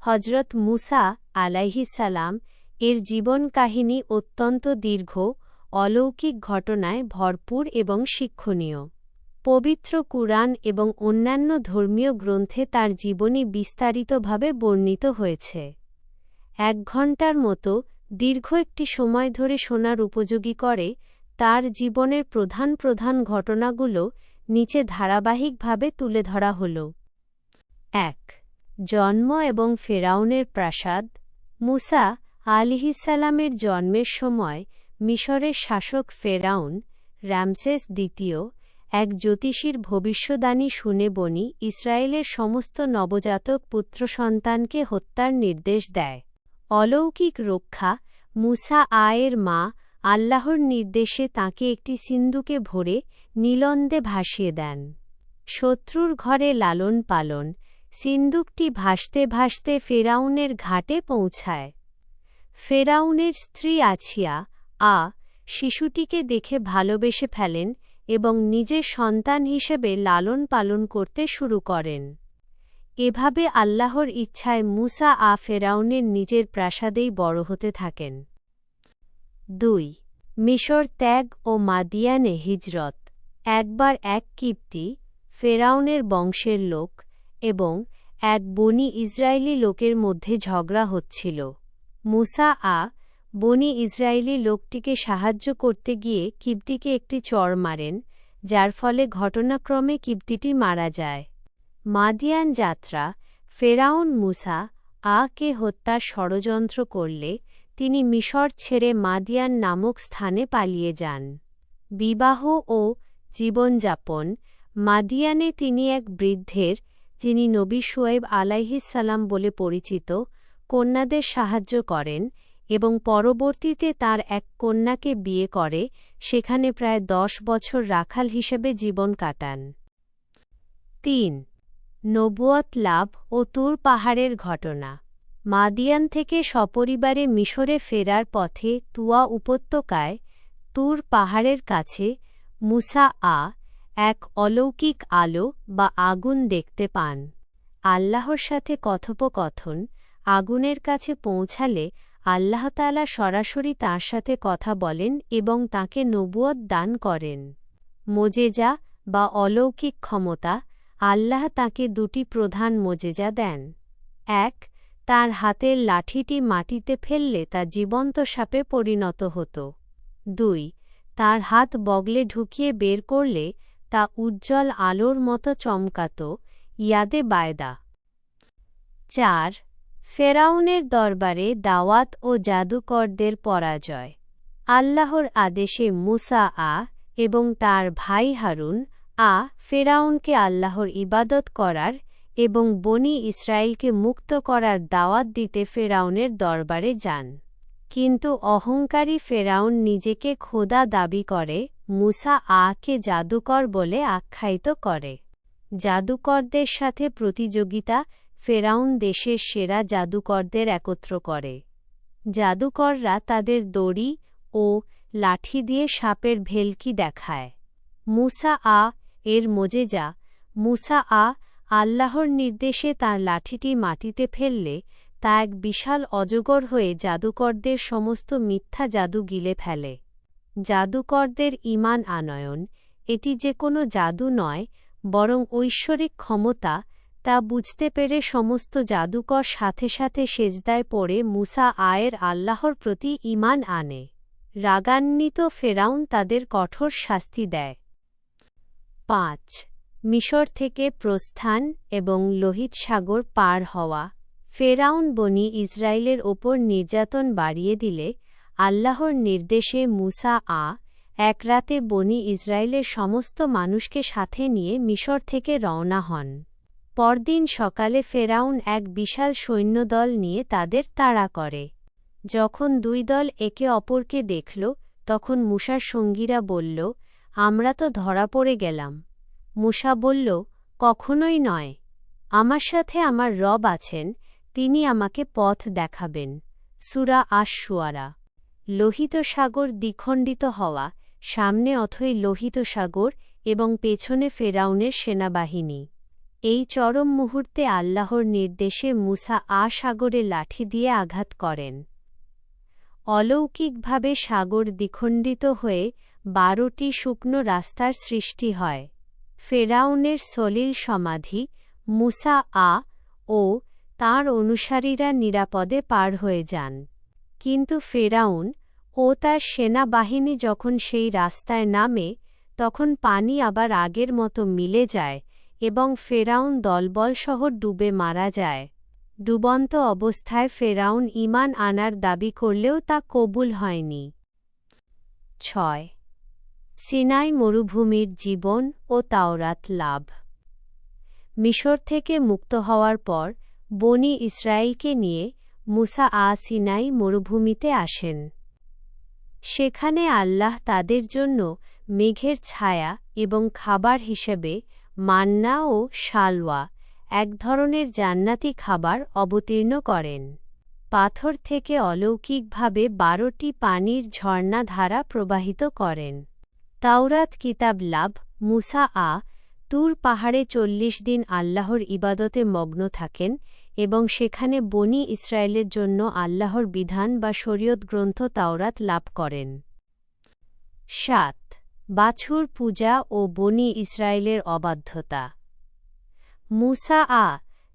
হজরত মুসা আলাইহিসসালাম এর জীবন কাহিনী অত্যন্ত দীর্ঘ, অলৌকিক ঘটনায় ভরপুর এবং শিক্ষণীয়। পবিত্র কুরআন এবং অন্যান্য ধর্মীয় গ্রন্থে তার জীবনী বিস্তারিতভাবে বর্ণিত হয়েছে। 1 ঘণ্টার মতো দীর্ঘ একটি সময় ধরে শোনার উপযোগী করে তার জীবনের প্রধান প্রধান ঘটনাগুলো নিচে ধারাবাহিকভাবে তুলে ধরা হল। 1. জন্ম এবং ফেরাউনের প্রাসাদ। মুসা আলাইহিসসালামের জন্মের সময় মিশরের শাসক ফেরাউন রামসেস দ্বিতীয় এক জ্যোতিষীর ভবিষ্যদ্বাণী শুনে বনি ইসরায়েলের সমস্ত নবজাতক পুত্র সন্তানকে হত্যার নির্দেশ দেয়। অলৌকিক রক্ষা। মুসা এর মা আল্লাহর নির্দেশে তাকে একটি সিন্দুকে ভরে নীলন্দে ভাসিয়ে দেন। শত্রুর ঘরে লালন পালন। সিন্দুকটি ভাসতে ভাসতে ফেরাউনের ঘাটে পৌঁছায়। ফেরাউনের স্ত্রী আছিয়া শিশুটিকে দেখে ভালোবেসে ফেলেন এবং নিজের সন্তান হিসেবে লালন পালন করতে শুরু করেন। এভাবে আল্লাহর ইচ্ছায় মুসা ফেরাউনের নিজের প্রাসাদেই বড় হতে থাকেন। 2. মিশর ত্যাগ ও মাদিয়ানে হিজরত। একবার এক কিপ্তি, ফেরাউনের বংশের লোক এবং এক বনি ইসরায়েলি লোকের মধ্যে ঝগড়া হচ্ছিল। মুসা বনি ইসরায়েলি লোকটিকে সাহায্য করতে গিয়ে কিপ্তিকে একটি চড় মারেন, যার ফলে ঘটনাক্রমে কিপ্তিটি মারা যায়। মাদিয়ান যাত্রা। ফেরাউন মুসা কে হত্যার ষড়যন্ত্র করলে তিনি মিশর ছেড়ে মাদিয়ান নামক স্থানে পালিয়ে যান। বিবাহ ও জীবনযাপন। মাদিয়ানে তিনি এক বৃদ্ধের, যিনি নবী শুআয়ব আলাইহিসসালাম বলে পরিচিত, কন্যাদের সাহায্য করেন এবং পরবর্তীতে তার এক কন্যাকে বিয়ে করে সেখানে প্রায় 10 বছর রাখাল হিসেবে জীবন কাটান। 3. নবুয়ত লাভ ও তুর পাহাড়ের ঘটনা। মাদিয়ান থেকে সপরিবারে মিশরে ফেরার পথে তুয়া উপত্যকায় তুর পাহাড়ের কাছে মুসা এক অলৌকিক আলো বা আগুন দেখতে পান। আল্লাহর সাথে কথোপকথন। আগুনের কাছে পৌঁছালে আল্লাহ তাআলা সরাসরি তাঁর সাথে কথা বলেন এবং তাঁকে নবুয়ত দান করেন। মোজেজা বা অলৌকিক ক্ষমতা। আল্লাহ তাঁকে 2টি প্রধান মোজেজা দেন। 1. তাঁর হাতের লাঠিটি মাটিতে ফেললে তা জীবন্ত সাপে পরিণত হতো। 2. তাঁর হাত বগলে ঢুকিয়ে বের করলে তা উজ্জ্বল আলোর মতো চমকাত। ইয়াদে বায়দা। 4. ফেরাউনের দরবারে দাওয়াত ও জাদুকরদের পরাজয়। আল্লাহর আদেশে মুসা এবং তার ভাই হারুন ফেরাউনকে আল্লাহর ইবাদত করার এবং বনি ইসরায়েলকে মুক্ত করার দাওয়াত দিতে ফেরাউনের দরবারে যান। কিন্তু অহংকারী ফেরাউন নিজেকে খোদা দাবি করে মুসা কে জাদুকর বলে আখ্যায়িত করে। জাদুকরদের সাথে প্রতিযোগিতা। ফেরাউন দেশের সেরা জাদুকরদের একত্র করে। জাদুকররা তাদের দড়ি ও লাঠি দিয়ে সাপের ভেলকি দেখায়। মুসা এর মোজেজা। মুসা আল্লাহর নির্দেশে তাঁর লাঠিটি মাটিতে ফেললে তা এক বিশাল অজগর হয়ে জাদুকরদের সমস্ত মিথ্যা জাদু গিলে ফেলে। জাদুকরদের ঈমান আনয়ন। এটি যে কোনো জাদু নয়, বরং ঐশ্বরিক ক্ষমতা, তা বুঝতে পেরে সমস্ত জাদুকর সাথে সাথে সেজদায় পড়ে মুসা এর আল্লাহর প্রতি ঈমান আনে। রাগান্বিত ফেরাউন তাদের কঠোর শাস্তি দেয়। 5. মিশর থেকে প্রস্থান এবং লোহিত সাগর পার হওয়া। ফেরাউন বনি ইসরায়েলের ওপর নির্যাতন বাড়িয়ে দিলে আল্লাহর নির্দেশে মুসা এক রাতে বনি ইসরায়েলের সমস্ত মানুষকে সাথে নিয়ে মিশর থেকে রওনা হন। পরদিন সকালে ফেরাউন এক বিশাল সৈন্যদল নিয়ে তাদের তাড়া করে। যখন 2 দল একে অপরকে দেখল, তখন মুসার সঙ্গীরা বলল, আমরা তো ধরা পড়ে গেলাম। মুসা বলল, কখনোই নয়। আমার সাথে আমার রব আছেন, তিনি আমাকে পথ দেখাবেন। সূরা আশ-শুআরা। লোহিত সাগর দ্বিখণ্ডিত হওয়া। সামনে অথই লোহিত সাগর এবং পেছনে ফেরাউনের সেনাবাহিনী। এই চরম মুহূর্তে আল্লাহর নির্দেশে মুসা সাগরে লাঠি দিয়ে আঘাত করেন। অলৌকিকভাবে সাগর দ্বিখণ্ডিত হয়ে 12টি শুকনো রাস্তার সৃষ্টি হয়। ফেরাউনের সলিল সমাধি মুসা ও তাঁর অনুসারীরা নিরাপদে পার হয়ে যান। কিন্তু ফেরাউন ও তার সেনাবাহিনী যখন সেই রাস্তায় নামে, তখন পানি আবার আগের মতো মিলে যায় এবং ফেরাউন দলবলসহ ডুবে মারা যায়। ডুবন্ত অবস্থায় ফেরাউন ঈমান আনার দাবি করলেও তা কবুল হয়নি। 6. সিনাই মরুভূমির জীবন ও তাওরাত লাভ। মিশর থেকে মুক্ত হওয়ার পর বনি ইসরায়েলকে নিয়ে মুসা সিনাই মরুভূমিতে আসেন। সেখানে আল্লাহ তাদের জন্য মেঘের ছায়া এবং খাবার হিসেবে মান্না ও শালওয়া, এক ধরনের জান্নাতি খাবার অবতীর্ণ করেন। পাথর থেকে অলৌকিকভাবে 12টি পানির ঝর্ণাধারা প্রবাহিত করেন। তাওরাত কিতাব লাভ। মুসা তুর পাহাড়ে 40 দিন আল্লাহর ইবাদতে মগ্ন থাকেন এবং সেখানে বনি ইসরায়েলের জন্য আল্লাহর বিধান বা শরীয়ত গ্রন্থ তাওরাত লাভ করেন। 7. বাছুর পূজা ও বনি ইসরায়েলের অবাধ্যতা। মুসা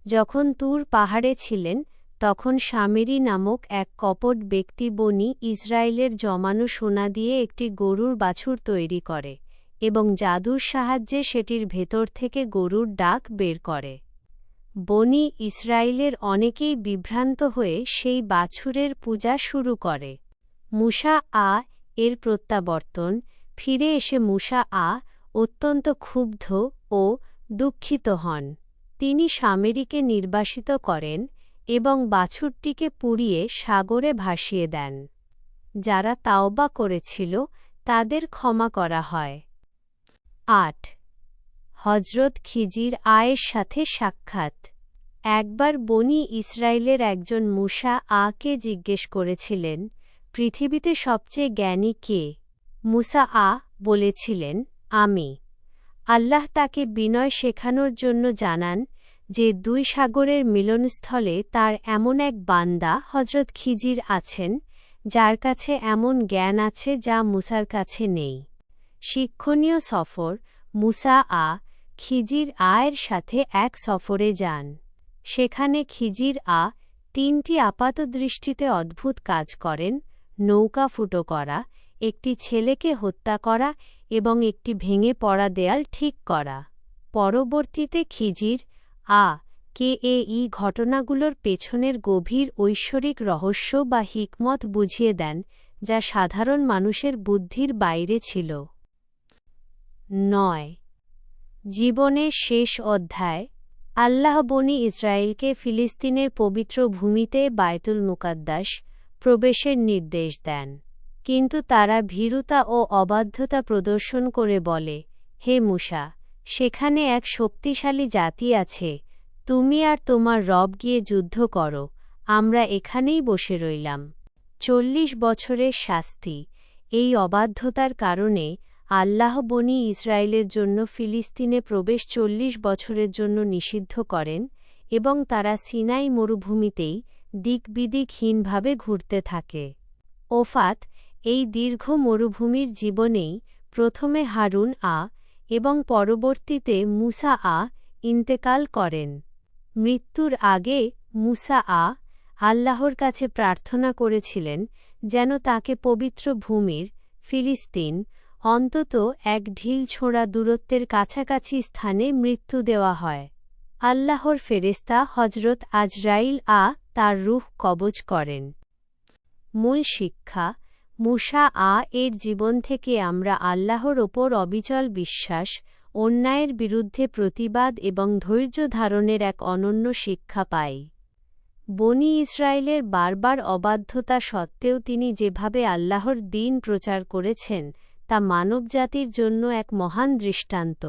যখন তুর পাহাড়ে ছিলেন, তখন শামেরি নামক এক কপট ব্যক্তি বনি ইসরায়েলের জমানো সোনা দিয়ে একটি গরুর বাছুর তৈরি করে এবং জাদুর সাহায্যে সেটির ভেতর থেকে গরুর ডাক বের করে। বনি ইসরায়েলের অনেকেই বিভ্রান্ত হয়ে সেই বাছুরের পূজা শুরু করে। মুসা এর প্রত্যাবর্তন। ফিরে এসে মুসা অত্যন্ত ক্ষুব্ধ ও দুঃখিত হন। তিনি শামেরিকে নির্বাসিত করেন এবং বাছুরটিকে পুড়িয়ে সাগরে ভাসিয়ে দেন। যারা তাওবা করেছিল তাদের ক্ষমা করা হয়। 8. হজরত খিজির এর সাথে সাক্ষাৎ। একবার বনি ইসরায়েলের একজন মুসা কে জিজ্ঞেস করেছিলেন, পৃথিবীতে সবচেয়ে জ্ঞানী কে? মুসা বলেছিলেন, আমি। আল্লাহ তাকে বিনয় শেখানোর জন্য জানান যে 2 সাগরের মিলনস্থলে তার এমন এক বান্দা হজরত খিজির আছেন, যার কাছে এমন জ্ঞান আছে যা মুসার কাছে নেই। শিক্ষণীয় সফর। মুসা খিজির এর সাথে এক সফরে যান। সেখানে খিজির 3টি আপাতদৃষ্টিতে অদ্ভুত কাজ করেন: নৌকা ফুটো করা, একটি ছেলেকে হত্যা করা এবং একটি ভেঙে পড়া দেয়াল ঠিক করা। পরবর্তীতে খিজির এই ঘটনাগুলোর পেছনের গভীর ঐশ্বরিক রহস্য বা হিকমত বুঝিয়ে দেন, যা সাধারণ মানুষের বুদ্ধির বাইরে ছিল। 9. জীবনের শেষ অধ্যায়। আল্লাহ বনি ইসরায়েলকে ফিলিস্তিনের পবিত্র ভূমিতে বায়তুল মুকাদ্দাস প্রবেশের নির্দেশ দেন, কিন্তু তারা ভীরুতা ও অবাধ্যতা প্রদর্শন করে বলে, হে মুসা, সেখানে এক শক্তিশালী জাতি আছে, তুমি আর তোমার রব গিয়ে যুদ্ধ করো, আমরা এখানেই বসে রইলাম। 40 বছরের শাস্তি। এই অবাধ্যতার কারণে আল্লাহ বনি ইসরায়েলের জন্য ফিলিস্তিনে প্রবেশ 40 বছরের জন্য নিষিদ্ধ করেন এবং তারা সিনাই মরুভূমিতেই দিকবিদিকহীনভাবে ঘুরতে থাকে। ওফাত। এই দীর্ঘ মরুভূমির জীবনেই প্রথমে হারুন এবং পরবর্তীতে মুসা ইন্তেকাল করেন। মৃত্যুর আগে মুসা আল্লাহর কাছে প্রার্থনা করেছিলেন যেন তাকে পবিত্র ভূমির ফিলিস্তিন অন্তত এক ঢিল ছোঁড়া দূরত্বের কাছাকাছি স্থানে মৃত্যু দেওয়া হয়। আল্লাহর ফেরেশতা হজরত আজরাইল তার রূহ কবজ করেন। মূল শিক্ষা। মুসা এর জীবন থেকে আমরা আল্লাহর ওপর অবিচল বিশ্বাস, অন্যায়ের বিরুদ্ধে প্রতিবাদ এবং ধৈর্য ধারণের এক অনন্য শিক্ষা পাই। বনি ইসরায়েলের বারবার অবাধ্যতা সত্ত্বেও তিনি যেভাবে আল্লাহর দ্বীন প্রচার করেছেন তা মানবজাতির জন্য এক মহান দৃষ্টান্ত।